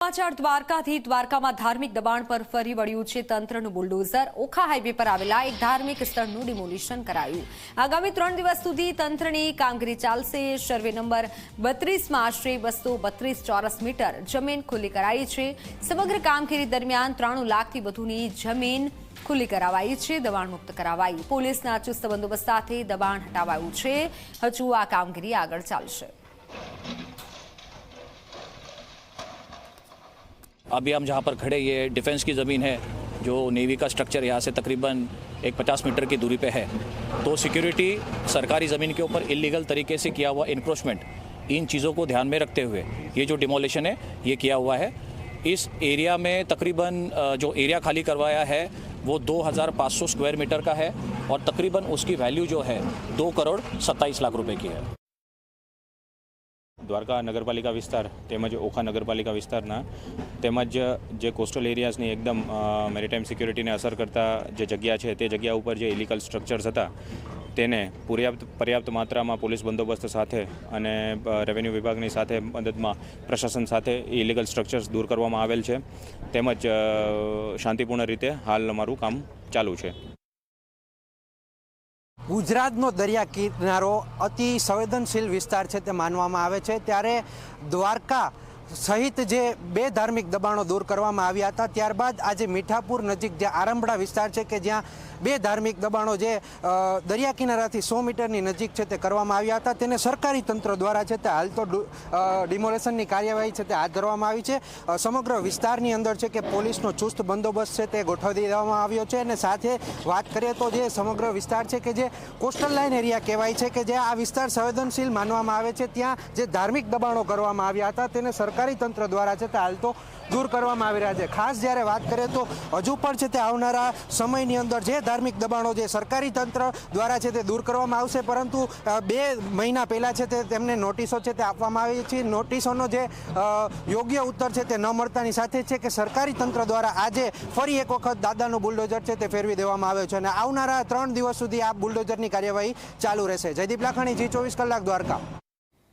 સમાચાર દ્વારકાથી દ્વારકામાં ધાર્મિક દબાણ પર ફરી વળ્યું છે તંત્રનું બુલડોઝર। ઓખા હાઈવે પર આવેલા એક ધાર્મિક સ્થળનું ડિમોલિશન કરાયું। આગામી 3 દિવસ સુધી તંત્રની કામગીરી ચાલશે। સર્વે નંબર 32માં આશરે 232 ચોરસ મીટર જમીન ખુલ્લી કરાઈ છે। સમગ્ર કામગીરી દરમિયાન 93 લાખથી વધુની જમીન ખુલ્લી કરાવાઈ છે, દબાણ મુક્ત કરાવાઈ। પોલીસના ચુસ્ત બંદોબસ્ત સાથે દબાણ હટાવાયું છે। હજુ આ કામગીરી આગળ ચાલશે। अभी हम जहाँ पर खड़े, ये डिफेंस की ज़मीन है, जो नेवी का स्ट्रक्चर यहाँ से तकरीबन एक 50 मीटर की दूरी पे है। तो सिक्योरिटी सरकारी ज़मीन के ऊपर इलीगल तरीके से किया हुआ इंक्रोचमेंट, इन चीज़ों को ध्यान में रखते हुए ये जो डिमोलिशन है ये किया हुआ है। इस एरिया में तकरीबन जो एरिया खाली करवाया है वो 2500 स्क्वायर मीटर का है और तकरीबन उसकी वैल्यू जो है 2,27 लाख रुपए की है। દ્વારકા નગરપાલિકા વિસ્તાર તેમજ ઓખા નગરપાલિકા વિસ્તારના તેમજ જે કોસ્ટલ એરિયાઝની એકદમ મેરીટાઈમ સિક્યોરિટીને અસર કરતા જે જગ્યા છે તે જગ્યા ઉપર જે ઇલીગલ સ્ટ્રક્ચર્સ હતા તેને પર્યાપ્ત માત્રામાં પોલીસ બંદોબસ્ત સાથે અને રેવન્યુ વિભાગની સાથે મદદમાં પ્રશાસન સાથે ઇલીગલ સ્ટ્રક્ચર્સ દૂર કરવામાં આવેલ છે। તેમજ શાંતિપૂર્ણ રીતે હાલ અમારું કામ ચાલુ છે। ગુજરાતનો દરિયા કિનારો અતિ સંવેદનશીલ વિસ્તાર છે તે માનવામાં આવે છે, ત્યારે દ્વારકા સહિત જે 2 ધાર્મિક દબાણો દૂર કરવામાં આવ્યા હતા, ત્યારબાદ આજે મીઠાપુર નજીક જે આરંભડા વિસ્તાર છે કે જ્યાં 2 ધાર્મિક દબાણો જે દરિયા કિનારાથી 100 મીટરની નજીક છે તે કરવામાં આવ્યા હતા, તેને સરકારી તંત્ર દ્વારા છે તે હાલ તો ડિમોલેશનની કાર્યવાહી છે તે હાથ ધરવામાં આવી છે। સમગ્ર વિસ્તારની અંદર છે કે પોલીસનો ચુસ્ત બંદોબસ્ત છે તે ગોઠવી દેવામાં આવ્યો છે અને સાથે વાત કરીએ તો જે સમગ્ર વિસ્તાર છે કે જે કોસ્ટલ લાઇન એરિયા કહેવાય છે કે જે આ વિસ્તાર સંવેદનશીલ માનવામાં આવે છે, ત્યાં જે ધાર્મિક દબાણો કરવામાં આવ્યા હતા તેને સરકારી તંત્ર દ્વારા છે તે હાલ તો દૂર કરવામાં આવી રહ્યા છે। ખાસ જ્યારે વાત કરીએ તો હજુ પણ છે તે આવનારા સમયની અંદર જે ધાર્મિક દબાણો જે સરકારી તંત્ર દ્વારા છે તે દૂર કરવામાં આવશે, પરંતુ 2 મહિના પહેલાં છે તે તેમને નોટિસો છે તે આપવામાં આવી છે। નોટિસોનો જે યોગ્ય ઉત્તર છે તે ન મળતાની સાથે છે કે સરકારી તંત્ર દ્વારા આજે ફરી એક વખત દાદાનું બુલડોઝર છે તે ફેરવી દેવામાં આવ્યો છે અને આવનારા 3 દિવસ સુધી આ બુલડોઝરની કાર્યવાહી ચાલુ રહેશે। જયદીપ લાખાણી, G24 કલાક, દ્વારકા।